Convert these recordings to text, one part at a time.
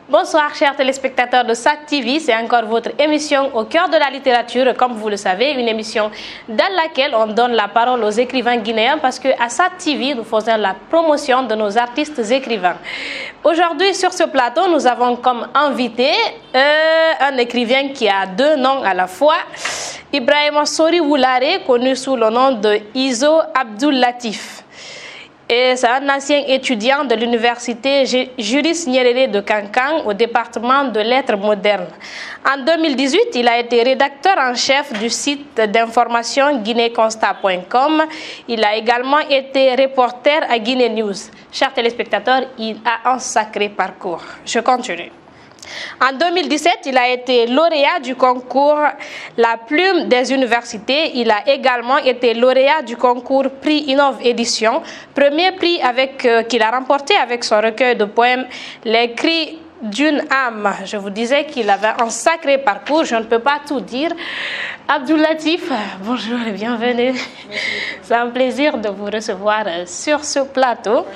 Bonsoir chers téléspectateurs de SAC TV, c'est encore votre émission au cœur de la littérature, comme vous le savez, une émission dans laquelle on donne la parole aux écrivains guinéens parce qu'à SAC TV, nous faisons la promotion de nos artistes écrivains. Aujourd'hui sur ce plateau, nous avons comme invité un écrivain qui a deux noms à la fois, Ibrahima Sori Woulare, connu sous le nom de Izo Abdul Latif. Et c'est un ancien étudiant de l'université Juris Nyerere de Kankan au département de lettres modernes. En 2018, il a été rédacteur en chef du site d'information guinéconstat.com. Il a également été reporter à Guinée News. Chers téléspectateurs, il a un sacré parcours. Je continue. En 2017, il a été lauréat du concours La Plume des universités. Il a également été lauréat du concours Prix Innove Édition, premier prix qu'il a remporté avec son recueil de poèmes Les Cris d'une âme. Je vous disais qu'il avait un sacré parcours, je ne peux pas tout dire. Abdul Latif, bonjour et bienvenue. C'est un plaisir de vous recevoir sur ce plateau.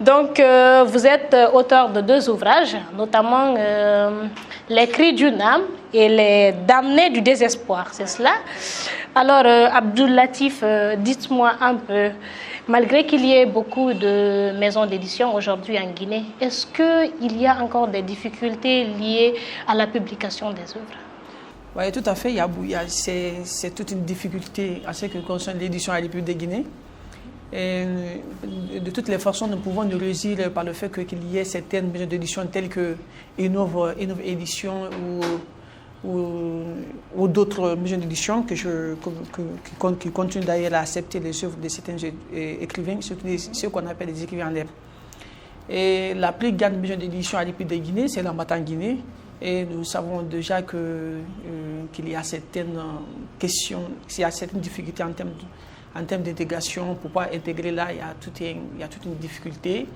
Donc, vous êtes auteur de deux ouvrages, notamment Les Cris d'une âme et Les Damnés du désespoir, c'est cela? Alors, Abdul Latif, dites-moi un peu, malgré qu'il y ait beaucoup de maisons d'édition aujourd'hui en Guinée, est-ce qu'il y a encore des difficultés liées à la publication des œuvres? Oui, tout à fait. C'est toute une difficulté à ce qui concerne l'édition à la République de Guinée. Et de toutes les façons, nous pouvons nous réussir par le fait qu'il y ait certaines maisons d'édition telles que Innove Édition ou d'autres maisons d'édition qui continuent d'ailleurs à accepter les œuvres de certains écrivains, surtout ceux qu'on appelle les écrivains en herbe. Et la plus grande maison d'édition à la République de Guinée, c'est l'Harmattan Guinée. Et nous savons déjà qu'il y a certaines questions, il y a certaines difficultés en termes d'intégration. Pour pouvoir intégrer là, il y a toute une difficulté.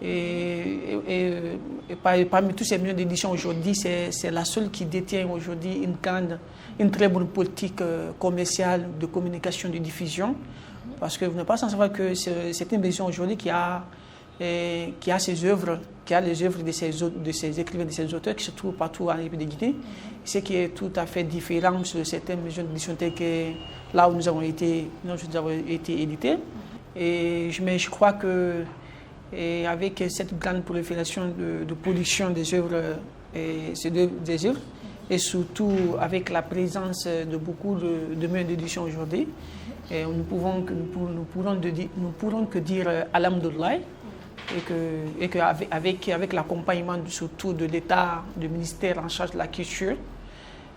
Et parmi tous ces maisons d'édition aujourd'hui, c'est la seule qui détient aujourd'hui une très bonne politique commerciale de communication, de diffusion. Parce que vous n'êtes pas sans savoir que c'est une maison aujourd'hui qui a ses œuvres, qui a les œuvres de ses écrivains, de ses auteurs qui se trouvent partout en République de Guinée. Ce qui est tout à fait différent sur certaines maisons d'édition telles que là où nous avons été édités. Mais je crois que avec cette grande prolifération de production des œuvres, et surtout avec la présence de beaucoup de maisons d'édition aujourd'hui, nous pourrons que dire Alhamdoulilah, et qu'avec l'accompagnement surtout de l'État, du ministère en charge de la culture,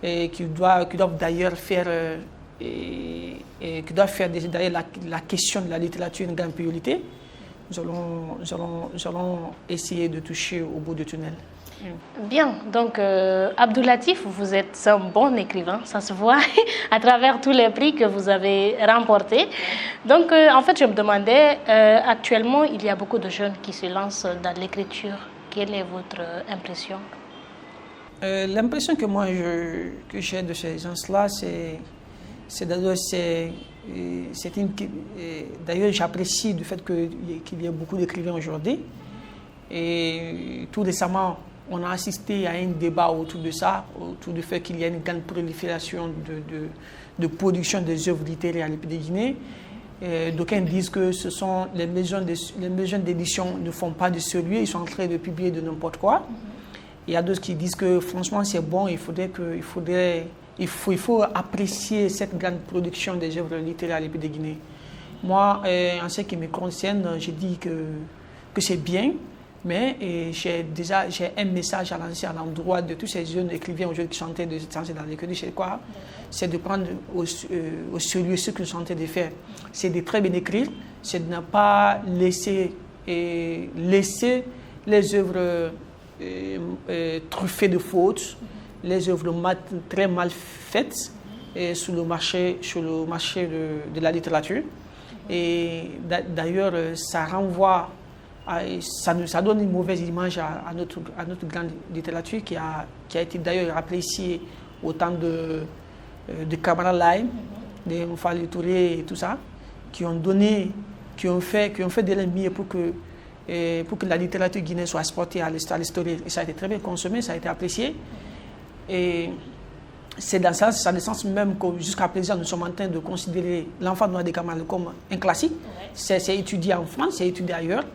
et qui doivent d'ailleurs faire d'ailleurs la question de la littérature une grande priorité, nous allons essayer de toucher au bout du tunnel. Bien, donc Abdul Latif, vous êtes un bon écrivain, ça se voit à travers tous les prix que vous avez remportés. Donc en fait, je me demandais, actuellement, il y a beaucoup de jeunes qui se lancent dans l'écriture. Quelle est votre impression? L'impression que j'ai de ces gens-là, d'ailleurs, j'apprécie du fait qu'il y ait beaucoup d'écrivains aujourd'hui. Et tout récemment, on a assisté à un débat autour de ça, autour du fait qu'il y a une grande prolifération de production des œuvres littéraires à l'État de Guinée. D'aucuns disent que ce sont les maisons d'édition ne font pas de sérieux, ils sont en train de publier de n'importe quoi. Il y a d'autres qui disent que franchement c'est bon, il faut apprécier cette grande production des œuvres littéraires à l'État de Guinée. Moi, en ce qui me concerne, je dis que c'est bien. Mais j'ai un message à lancer à l'endroit de tous ces jeunes écrivains aujourd'hui qui sont en train de se lancer dans l'écriture. C'est quoi? C'est de prendre au sérieux ce qu'ils sont en train de faire. C'est de très bien écrire, c'est de ne pas laisser les œuvres truffées de fautes, les œuvres très mal faites sur le marché de la littérature. Et d'ailleurs, ça renvoie. Ça donne une mauvaise image à notre grande littérature qui a été d'ailleurs appréciée au temps de Kamara Lime, de Mfali Touré et tout ça, qui ont fait de l'ennemi pour que pour que la littérature guinéenne soit exportée à l'histoire. Et ça a été très bien consommé, ça a été apprécié. Et c'est dans ça, c'est dans le sens même que jusqu'à présent, nous sommes en train de considérer l'enfant noir des Camarades comme un classique. C'est étudié en France, c'est étudié ailleurs.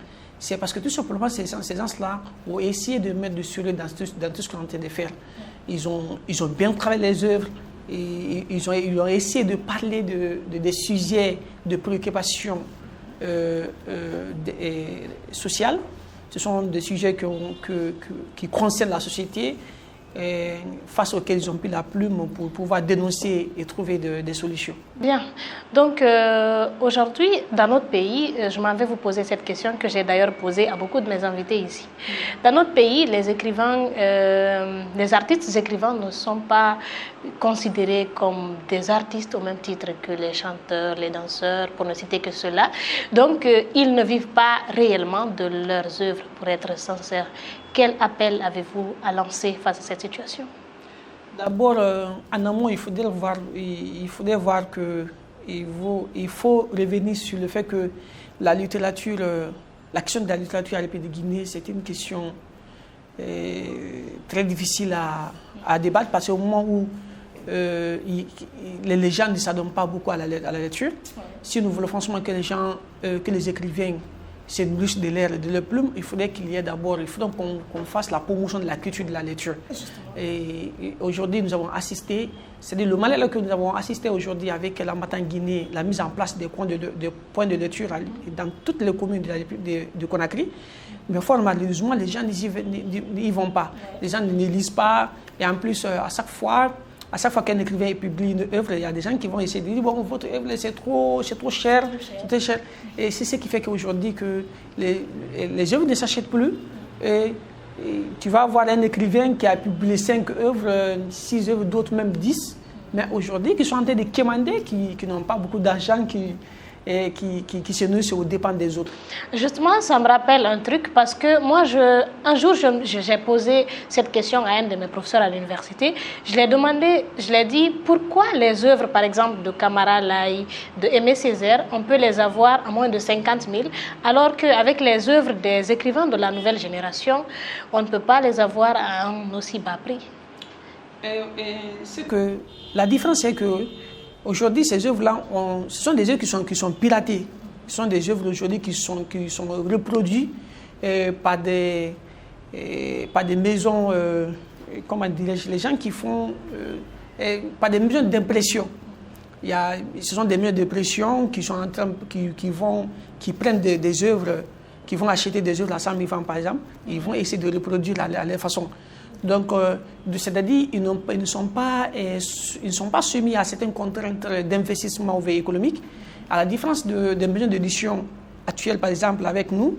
C'est parce que tout simplement, ces gens-là ont essayé de mettre du sérieux dans tout ce qu'on est en train de faire. Ils ont bien travaillé les œuvres, et ils ont essayé de parler des sujets de préoccupation sociale. Ce sont des sujets qui concernent la société, face auxquels ils ont pris la plume pour pouvoir dénoncer et trouver des solutions. Bien. Donc aujourd'hui, dans notre pays, je m'en vais vous poser cette question que j'ai d'ailleurs posée à beaucoup de mes invités ici. Dans notre pays, les écrivains, les artistes écrivains ne sont pas considérés comme des artistes au même titre que les chanteurs, les danseurs, pour ne citer que cela. Donc ils ne vivent pas réellement de leurs œuvres, pour être sincère. Quel appel avez-vous à lancer face à cette situation? D'abord, en amont, il faudrait voir qu'il faut revenir sur le fait que la littérature, la question de la littérature à l'épée de Guinée, c'est une question très difficile à débattre, parce qu'au moment où les gens ne s'adonnent pas beaucoup à la lecture, si nous voulons franchement que les écrivains se nourrissent de l'air et de leur plume, il faudrait qu'il y ait d'abord, il faudrait qu'on fasse la promotion de la culture de la lecture. Et aujourd'hui, nous avons assisté, c'est-à-dire le malheur que nous avons assisté aujourd'hui avec l'Harmattan Guinée, la mise en place des points de lecture dans toutes les communes de Conakry. Mais fort malheureusement, les gens n'y vont pas. Les gens ne lisent pas. Et en plus, à chaque fois qu'un écrivain publie une œuvre, il y a des gens qui vont essayer de dire bon, votre œuvre c'est trop cher, c'est très cher. Et c'est ce qui fait qu'aujourd'hui que les œuvres ne s'achètent plus. Et tu vas avoir un écrivain qui a publié 5 œuvres, 6 œuvres, d'autres même 10, mais aujourd'hui qui sont en train de quémander, qui n'ont pas beaucoup d'argent, qui se nourrissent aux dépens des autres. Justement, ça me rappelle un truc parce que moi, un jour, j'ai posé cette question à un de mes professeurs à l'université. Je lui ai dit pourquoi les œuvres, par exemple, de Camara Laye, de Aimé Césaire, on peut les avoir à moins de 50 000, alors qu'avec les œuvres des écrivains de la nouvelle génération, on ne peut pas les avoir à un aussi bas prix. La différence, c'est que aujourd'hui, ces œuvres-là, ce sont des œuvres qui sont piratées. Ce sont des œuvres aujourd'hui qui sont reproduites par des maisons, comment dirais-je, les gens qui font, par des maisons d'impression. Ce sont des maisons d'impression qui prennent des œuvres, qui vont acheter des œuvres à 100 000 francs par exemple, ils vont essayer de reproduire à leur façon. Donc, c'est-à-dire ils ne sont pas soumis à certaines contraintes d'investissement économique. À la différence des maisons d'édition actuelles, par exemple, avec nous,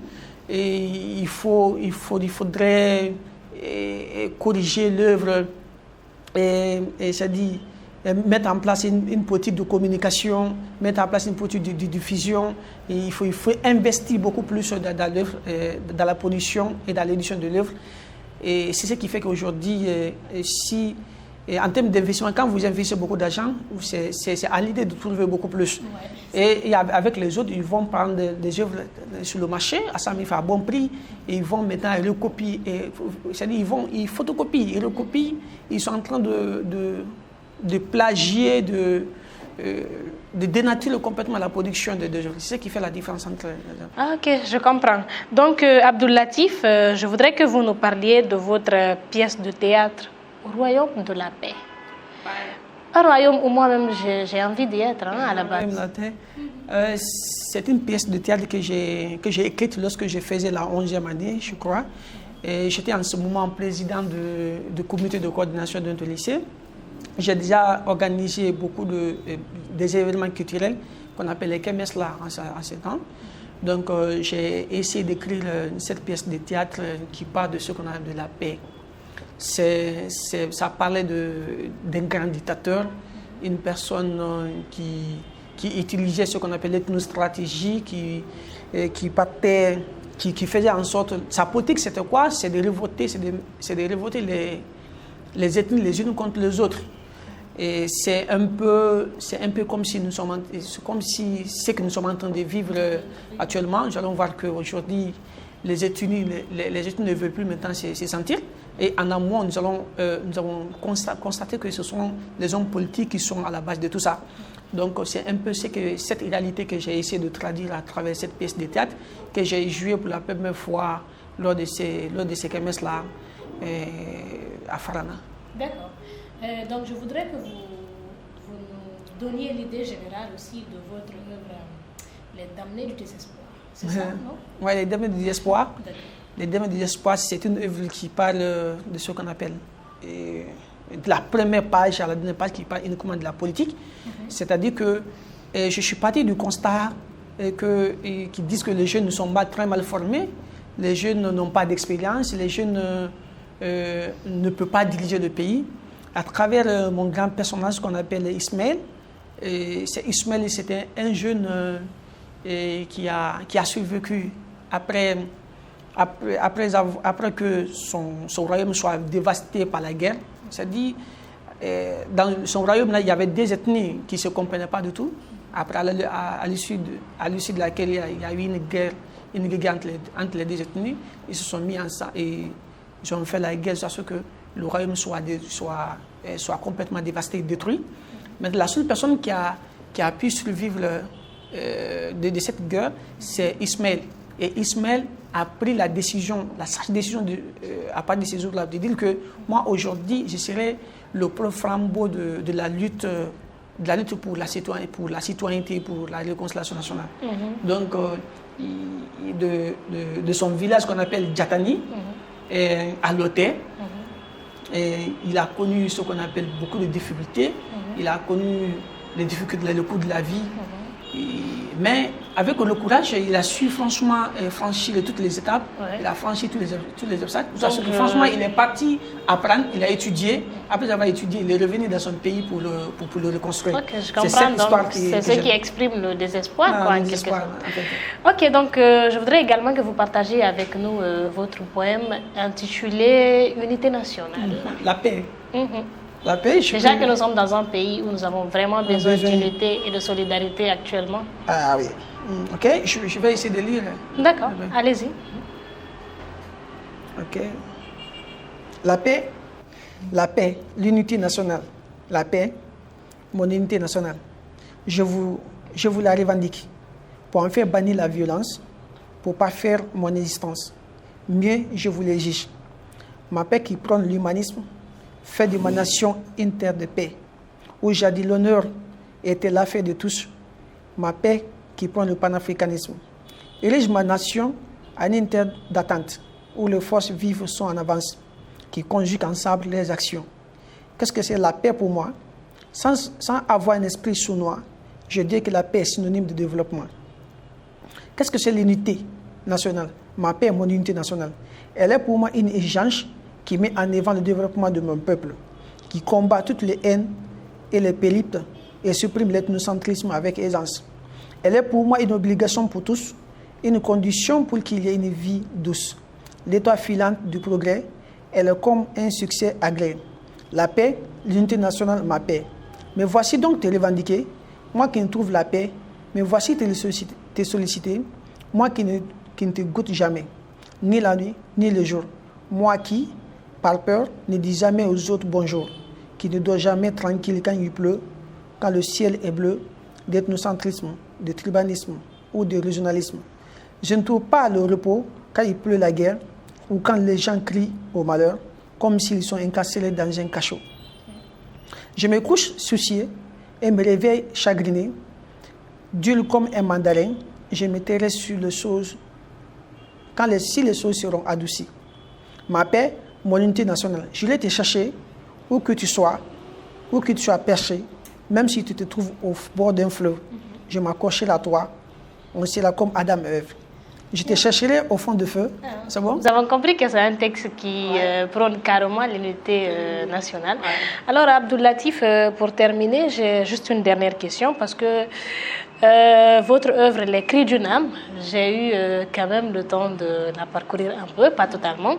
il faudrait corriger l'œuvre, c'est-à-dire mettre en place une politique de communication, mettre en place une politique de diffusion. Et il faut investir beaucoup plus dans l'œuvre, dans la production et dans l'édition de l'œuvre. Et c'est ce qui fait qu'aujourd'hui, en termes d'investissement, quand vous investissez beaucoup d'argent, c'est à l'idée de trouver beaucoup plus. Ouais, et avec les autres, ils vont prendre des œuvres sur le marché, à 100 000 francs à bon prix, et ils vont maintenant recopier. C'est-à-dire ils photocopient, ils recopient, ils sont en train de plagier, de dénaturer complètement la production des œuvres. C'est ce qui fait la différence entre les œuvres. Ah, ok, je comprends. Donc, Abdoul Latif, je voudrais que vous nous parliez de votre pièce de théâtre, Au Royaume de la Paix. Un royaume où moi-même j'ai envie d'y être, à la base. C'est une pièce de théâtre que j'ai écrite lorsque je faisais la 11e année, je crois. Et j'étais en ce moment président du comité de coordination d'un lycée. J'ai déjà organisé beaucoup des événements culturels qu'on appelle les KMS là en ce temps. Donc j'ai essayé d'écrire cette pièce de théâtre qui parle de ce qu'on a de la paix. Ça parlait d'un grand dictateur, une personne qui utilisait ce qu'on appelle l'ethnostratégie, qui faisait en sorte... Sa politique c'était quoi? C'est de révolter les ethnies les unes contre les autres. Et c'est un peu comme si ce que nous sommes en train de vivre actuellement. Nous allons voir qu'aujourd'hui, les ethnies ne veulent plus maintenant se sentir. Et en amont, nous avons constaté que ce sont les hommes politiques qui sont à la base de tout ça. Donc c'est un peu cette réalité que j'ai essayé de traduire à travers cette pièce de théâtre que j'ai jouée pour la première fois lors de ces kermesses-là à Farana. D'accord. Donc je voudrais que vous nous donniez l'idée générale aussi de votre œuvre, Les Damnés du désespoir. C'est ça, non? Oui, Les Damnés du désespoir. Les Damnés du désespoir, c'est une œuvre qui parle de ce qu'on appelle de la première page à la dernière page qui parle uniquement de la politique. C'est-à-dire que je suis parti du constat qui disent que les jeunes ne sont pas très mal formés, les jeunes n'ont pas d'expérience, les jeunes ne peuvent pas diriger le pays. À travers mon grand personnage qu'on appelle Ismaël, Ismaël c'était un jeune qui a survécu après que son royaume soit dévasté par la guerre. C'est-à-dire, dans son royaume, là, il y avait deux ethnies qui ne se comprenaient pas du tout. Après, à l'issue de laquelle il y a eu une guerre entre les deux ethnies, ils se sont mis ensemble et ils ont fait la guerre jusqu'à ce que le royaume soit complètement dévasté et détruit. Mais la seule personne qui a pu survivre de cette guerre, c'est Ismaël. Et Ismaël a pris la sage décision à partir de ces jours-là, de dire que moi, aujourd'hui, je serai le flambeau de la lutte pour la citoyenneté, pour la réconciliation nationale. Donc, de son village qu'on appelle Djatani, à Loté, il a connu ce qu'on appelle beaucoup de difficultés. Il a connu les difficultés, le coût de la vie. Mais avec le courage, il a su franchement franchir toutes les étapes, il a franchi tous les obstacles. Parce que franchement, il est parti apprendre, il a étudié. Après avoir étudié, il est revenu dans son pays pour le reconstruire. Ok, je comprends. C'est ce qui exprime le désespoir. Le désespoir, en fait. Ok, donc je voudrais également que vous partagiez avec nous votre poème intitulé Unité nationale. La paix. La paix, déjà que nous sommes dans un pays où nous avons vraiment besoin d'unité et de solidarité actuellement. Ah oui. Ok, je vais essayer de lire. D'accord, allez-y. Ok. La paix, l'unité nationale. La paix, mon unité nationale. Je vous la revendique pour en faire bannir la violence, pour parfaire mon existence. Mieux, je vous l'exige. Ma paix qui prône l'humanisme, fait de ma nation une terre de paix, où jadis l'honneur était l'affaire de tous. Ma paix qui prend le panafricanisme. Érige ma nation en une terre d'attente, où les forces vives sont en avance, qui conjuguent ensemble les actions. Qu'est-ce que c'est la paix pour moi? Sans avoir un esprit sournois, je dis que la paix est synonyme de développement. Qu'est-ce que c'est l'unité nationale? Ma paix est mon unité nationale. Elle est pour moi une exigence qui met en avant le développement de mon peuple, qui combat toutes les haines et les périples et supprime l'ethnocentrisme avec aisance. Elle est pour moi une obligation pour tous, une condition pour qu'il y ait une vie douce. L'étoile filante du progrès, elle est comme un succès agréé. La paix, l'unité nationale, ma paix. Mais voici donc te revendiquer, moi qui ne trouve la paix, mais voici te solliciter, moi qui ne te goûte jamais, ni la nuit, ni le jour. Moi qui, par peur, ne dis jamais aux autres bonjour, qui ne dort jamais tranquille quand il pleut, quand le ciel est bleu, d'ethnocentrisme, de tribalisme ou de régionalisme. Je ne trouve pas le repos quand il pleut la guerre ou quand les gens crient au malheur, comme s'ils sont incarcérés dans un cachot. Je me couche soucié et me réveille chagriné, dur comme un mandarin, je m'intéresse sur les choses si les choses seront adoucies. Ma paix, mon unité nationale. Je vais te chercher où que tu sois perché, même si tu te trouves au bord d'un fleuve. Je m'accrocherai à toi. On sera comme Adam et Ève. Je te chercherai au fond du feu. C'est bon? Nous avons compris que c'est un texte qui prône carrément l'unité nationale. Alors, Abdou Latif, pour terminer, j'ai juste une dernière question parce que Votre œuvre, Les Cris d'une âme, j'ai eu quand même le temps de la parcourir un peu, pas totalement.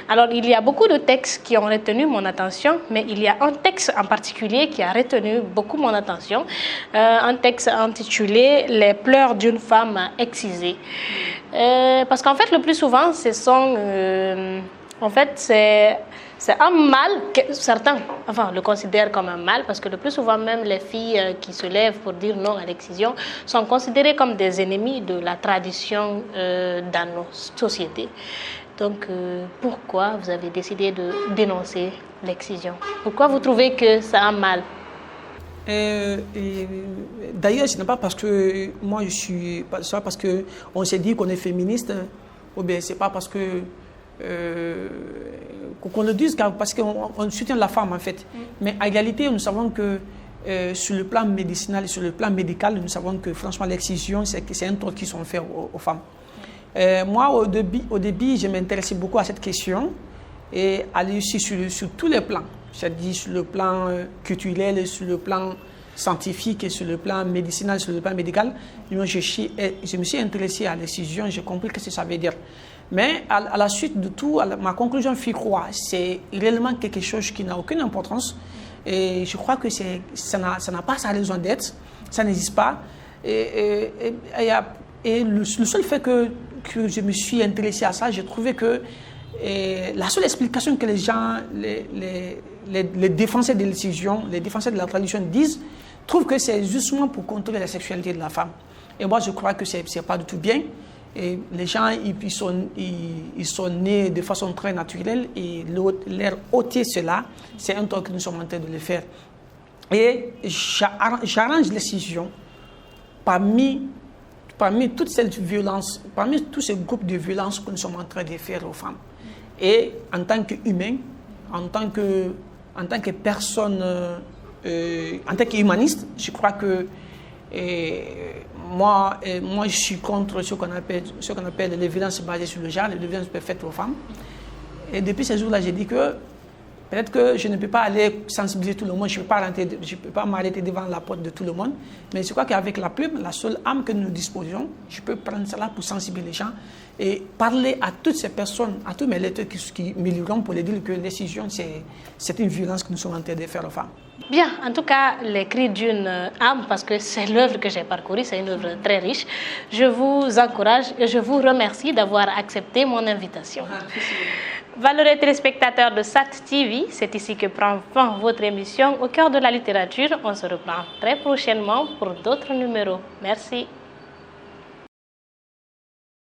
Alors, il y a beaucoup de textes qui ont retenu mon attention, mais il y a un texte en particulier qui a retenu beaucoup mon attention. Un texte intitulé Les pleurs d'une femme excisée. Parce qu'en fait, le plus souvent, ce sont... en fait, c'est un mal que certains le considèrent comme un mal parce que le plus souvent même les filles qui se lèvent pour dire non à l'excision sont considérées comme des ennemis de la tradition dans nos sociétés. Donc pourquoi vous avez décidé de dénoncer l'excision? Pourquoi vous trouvez que c'est un mal? D'ailleurs, ce n'est pas parce que moi je suis... C'est pas parce qu'on s'est dit qu'on est féministe, ou bien c'est pas parce que... qu'on le dise parce qu'on soutient la femme en fait. Mais en réalité, nous savons que sur le plan médicinal et sur le plan médical, nous savons que franchement l'excision, c'est un tort qui sont faits aux femmes. Moi, au début, je m'intéressais beaucoup à cette question et aller aussi sur tous les plans. C'est-à-dire sur le plan culturel, sur le plan scientifique et sur le plan médicinal, sur le plan médical. Je me suis intéressé à l'excision, j'ai compris ce que ça veut dire. Mais à la suite de tout, ma conclusion fut quoi? C'est réellement quelque chose qui n'a aucune importance. Et je crois que ça n'a pas sa raison d'être. Ça n'existe pas. Et le seul fait que je me suis intéressé à ça, j'ai trouvé que la seule explication que les gens, les défenseurs de l'excision, les défenseurs de la tradition disent, trouvent que c'est justement pour contrôler la sexualité de la femme. Et moi, je crois que ce n'est pas du tout bien. Et les gens, ils sont nés de façon très naturelle et leur ôter cela, c'est un tort que nous sommes en train de le faire. Et j'arrange l'excision parmi toute cette violence, parmi tous ces groupes de violence que nous sommes en train de faire aux femmes. Et en tant qu'humain, en tant que personne, en tant qu'humaniste, je crois que moi, je suis contre ce qu'on appelle les violences basées sur le genre, les violences faites aux femmes. Et depuis ces jours-là, j'ai dit que peut-être que je ne peux pas aller sensibiliser tout le monde, je ne peux pas m'arrêter devant la porte de tout le monde, mais je crois qu'avec la plume, la seule âme que nous disposons, je peux prendre cela pour sensibiliser les gens et parler à toutes ces personnes, à tous mes lecteurs qui me liront pour les dire que l'excision, c'est une violence que nous sommes en train de faire aux femmes. Bien, en tout cas, Les Cris d'une âme, parce que c'est l'œuvre que j'ai parcourue, c'est une œuvre très riche. Je vous encourage et je vous remercie d'avoir accepté mon invitation. Valeureux téléspectateurs de SAT TV, c'est ici que prend fin votre émission Au cœur de la littérature. On se reprend très prochainement pour d'autres numéros. Merci.